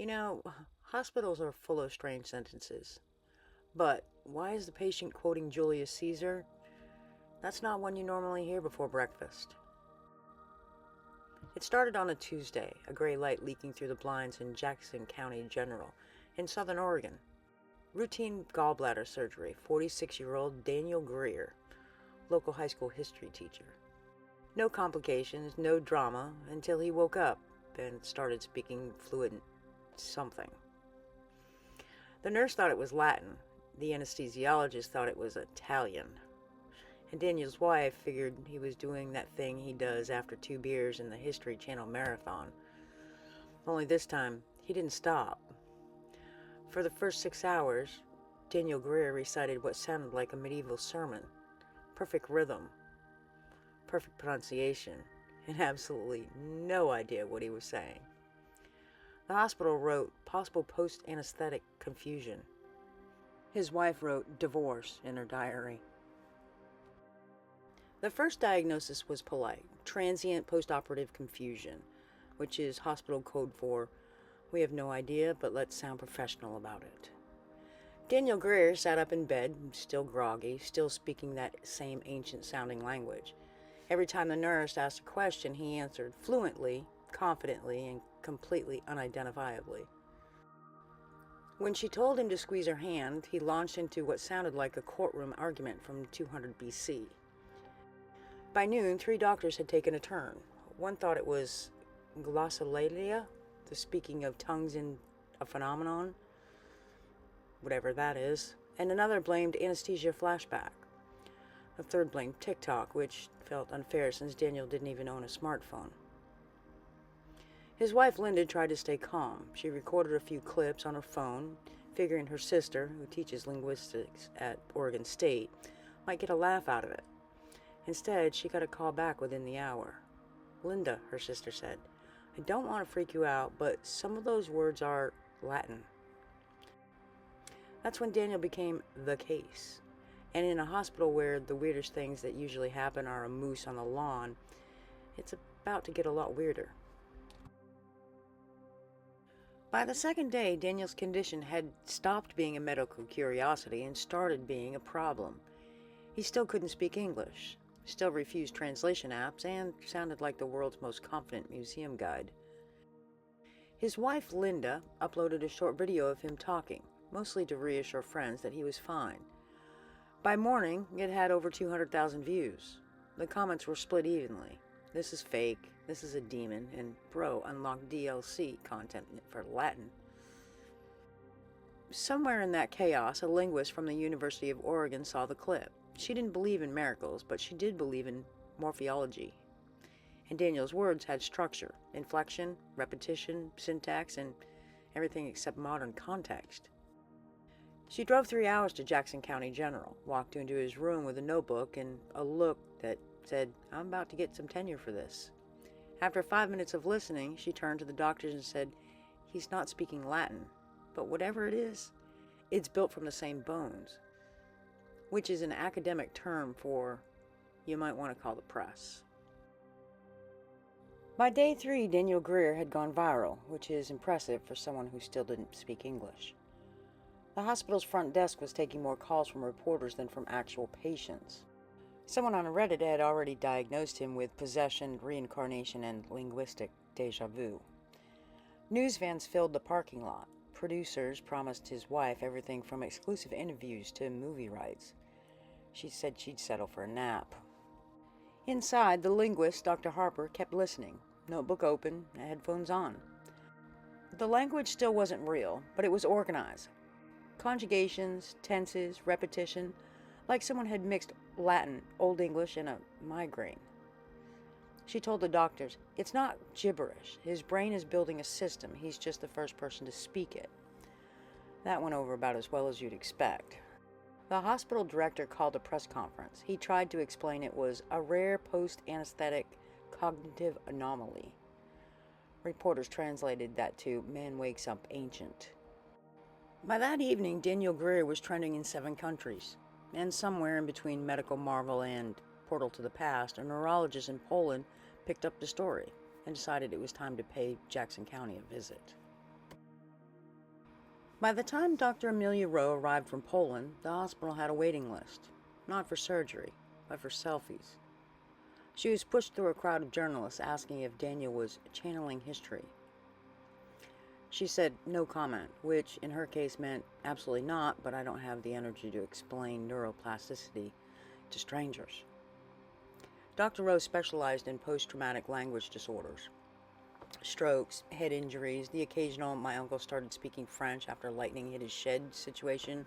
You know, hospitals are full of strange sentences. But why is the patient quoting Julius Caesar? That's not one you normally hear before breakfast. It started on a Tuesday, a gray light leaking through the blinds in Jackson County General, in southern Oregon. Routine gallbladder surgery, 46-year-old Daniel Greer, local high school history teacher. No complications, no drama, until he woke up and started speaking fluent something. The nurse thought it was Latin. The anesthesiologist thought it was Italian. And Daniel's wife figured he was doing that thing he does after 2 beers in the History Channel marathon. Only this time, he didn't stop. For the first 6 hours, Daniel Greer recited what sounded like a medieval sermon. Perfect rhythm, perfect pronunciation, and absolutely no idea what he was saying. The hospital wrote possible post-anesthetic confusion. His wife wrote divorce in her diary. The first diagnosis was polite, transient postoperative confusion, which is hospital code for, we have no idea, but let's sound professional about it. Daniel Greer sat up in bed, still groggy, still speaking that same ancient-sounding language. Every time the nurse asked a question, he answered fluently, confidently, and completely unidentifiably. When she told him to squeeze her hand, he launched into what sounded like a courtroom argument from 200 BC. By noon, 3 doctors had taken a turn. One thought it was glossolalia, the speaking of tongues in a phenomenon, whatever that is, and another blamed anesthesia flashback. The third blamed TikTok, which felt unfair since Daniel didn't even own a smartphone. His wife Linda tried to stay calm. She recorded a few clips on her phone, figuring her sister, who teaches linguistics at Oregon State, might get a laugh out of it. Instead, she got a call back within the hour. Linda, her sister said, I don't want to freak you out, but some of those words are Latin. That's when Daniel became the case. And in a hospital where the weirdest things that usually happen are a moose on the lawn, it's about to get a lot weirder. By the second day, Daniel's condition had stopped being a medical curiosity and started being a problem. He still couldn't speak English, still refused translation apps, and sounded like the world's most confident museum guide. His wife, Linda, uploaded a short video of him talking, mostly to reassure friends that he was fine. By morning, it had over 200,000 views. The comments were split evenly. This is fake, this is a demon, and bro, unlocked DLC content for Latin. Somewhere in that chaos, a linguist from the University of Oregon saw the clip. She didn't believe in miracles, but she did believe in morphology. And Daniel's words had structure, inflection, repetition, syntax, and everything except modern context. She drove 3 hours to Jackson County General, walked into his room with a notebook and a look that said, I'm about to get some tenure for this. After 5 minutes of listening, she turned to the doctors and said, he's not speaking Latin, but whatever it is, it's built from the same bones, which is an academic term for, you might want to call the press. By day 3, Daniel Greer had gone viral, which is impressive for someone who still didn't speak English. The hospital's front desk was taking more calls from reporters than from actual patients. Someone on Reddit had already diagnosed him with possession, reincarnation, and linguistic déjà vu. News vans filled the parking lot. Producers promised his wife everything from exclusive interviews to movie rights. She said she'd settle for a nap. Inside, the linguist, Dr. Harper, kept listening, notebook open, headphones on. The language still wasn't real, but it was organized. Conjugations, tenses, repetition, like someone had mixed Latin, Old English, and a migraine. She told the doctors, it's not gibberish. His brain is building a system. He's just the first person to speak it. That went over about as well as you'd expect. The hospital director called a press conference. He tried to explain it was a rare post-anesthetic cognitive anomaly. Reporters translated that to man wakes up ancient. By that evening, Daniel Greer was trending in 7 countries. And somewhere in between medical marvel and portal to the past, a neurologist in Poland picked up the story and decided it was time to pay Jackson County a visit. By the time Dr. Amelia Rowe arrived from Poland, the hospital had a waiting list, not for surgery, but for selfies. She was pushed through a crowd of journalists asking if Daniel was channeling history. She said no comment, which in her case meant absolutely not, but I don't have the energy to explain neuroplasticity to strangers. Dr. Rowe specialized in post-traumatic language disorders, strokes, head injuries, the occasional "my uncle started speaking French after lightning hit his shed" situation.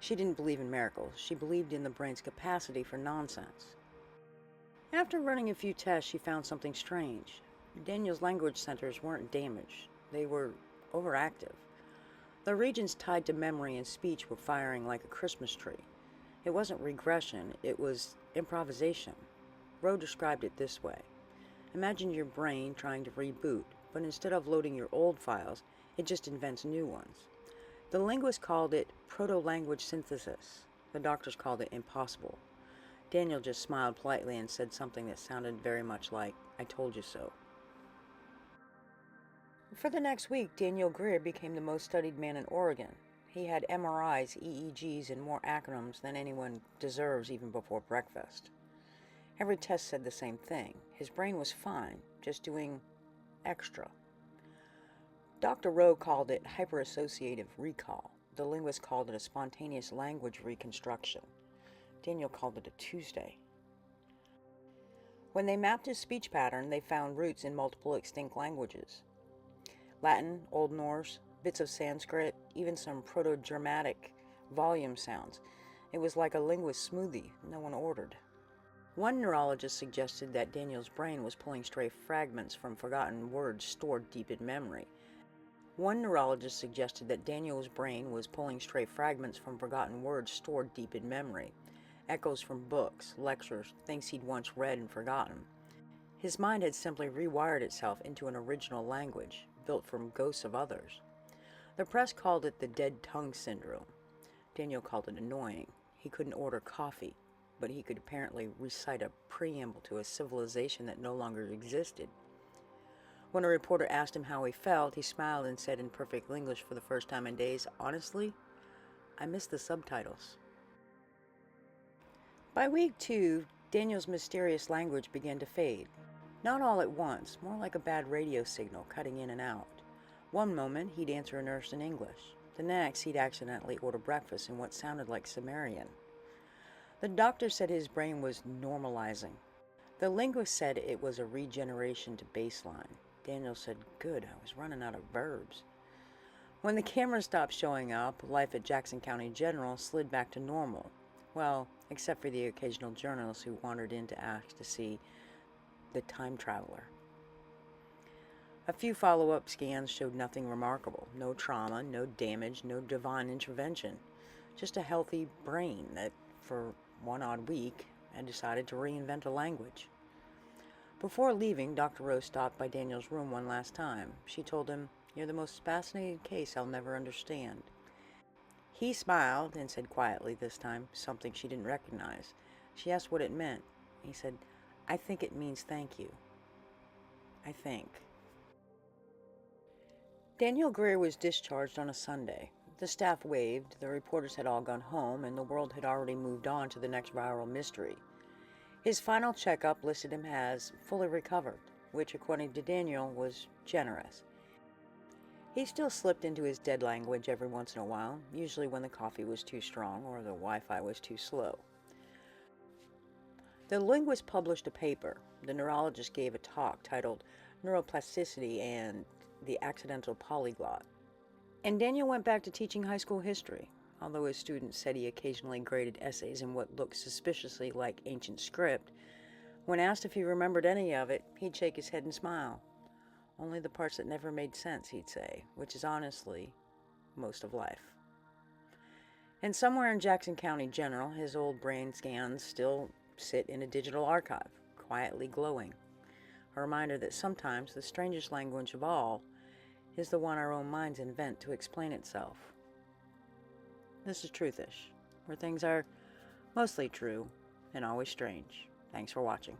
She didn't believe in miracles. She believed in the brain's capacity for nonsense. After running a few tests, she found something strange. Daniel's language centers weren't damaged. They were overactive. The regions tied to memory and speech were firing like a Christmas tree. It wasn't regression, it was improvisation. Rowe described it this way. Imagine your brain trying to reboot, but instead of loading your old files, it just invents new ones. The linguists called it proto-language synthesis. The doctors called it impossible. Daniel just smiled politely and said something that sounded very much like, "I told you so." For the next week, Daniel Greer became the most studied man in Oregon. He had MRIs, EEGs, and more acronyms than anyone deserves even before breakfast. Every test said the same thing. His brain was fine, just doing extra. Dr. Rowe called it hyperassociative recall. The linguist called it a spontaneous language reconstruction. Daniel called it a Tuesday. When they mapped his speech pattern, they found roots in multiple extinct languages. Latin, Old Norse, bits of Sanskrit, even some Proto-Germanic volume sounds. It was like a linguist smoothie no one ordered. One neurologist suggested that Daniel's brain was pulling stray fragments from forgotten words stored deep in memory. Echoes from books, lectures, things he'd once read and forgotten. His mind had simply rewired itself into an original language, built from ghosts of others. The press called it the dead tongue syndrome. Daniel called it annoying. He couldn't order coffee, but he could apparently recite a preamble to a civilization that no longer existed. When a reporter asked him how he felt, he smiled and said in perfect English for the first time in days, "Honestly, I miss the subtitles." By week 2, Daniel's mysterious language began to fade. Not all at once, more like a bad radio signal cutting in and out. One moment, he'd answer a nurse in English. The next, he'd accidentally order breakfast in what sounded like Sumerian. The doctor said his brain was normalizing. The linguist said it was a regeneration to baseline. Daniel said, "Good, I was running out of verbs." When the camera stopped showing up, life at Jackson County General slid back to normal. Well, except for the occasional journalist who wandered in to ask to see the time traveler. A few follow-up scans showed nothing remarkable. No trauma, no damage, no divine intervention. Just a healthy brain that, for one odd week, had decided to reinvent a language. Before leaving, Dr. Rowe stopped by Daniel's room one last time. She told him, "You're the most fascinating case I'll never understand." He smiled and said quietly this time something she didn't recognize. She asked what it meant. He said, "I think it means thank you. I think." Daniel Greer was discharged on a Sunday. The staff waved, the reporters had all gone home, and the world had already moved on to the next viral mystery. His final checkup listed him as fully recovered, which, according to Daniel, was generous. He still slipped into his dead language every once in a while, usually when the coffee was too strong or the Wi-Fi was too slow. The linguist published a paper. The neurologist gave a talk titled Neuroplasticity and the Accidental Polyglot. And Daniel went back to teaching high school history, although his students said he occasionally graded essays in what looked suspiciously like ancient script. When asked if he remembered any of it, he'd shake his head and smile. Only the parts that never made sense, he'd say, which is honestly most of life. And somewhere in Jackson County General, his old brain scans still sit in a digital archive, quietly glowing. A reminder that sometimes the strangest language of all is the one our own minds invent to explain itself. This is Truthish, where things are mostly true and always strange. Thanks for watching.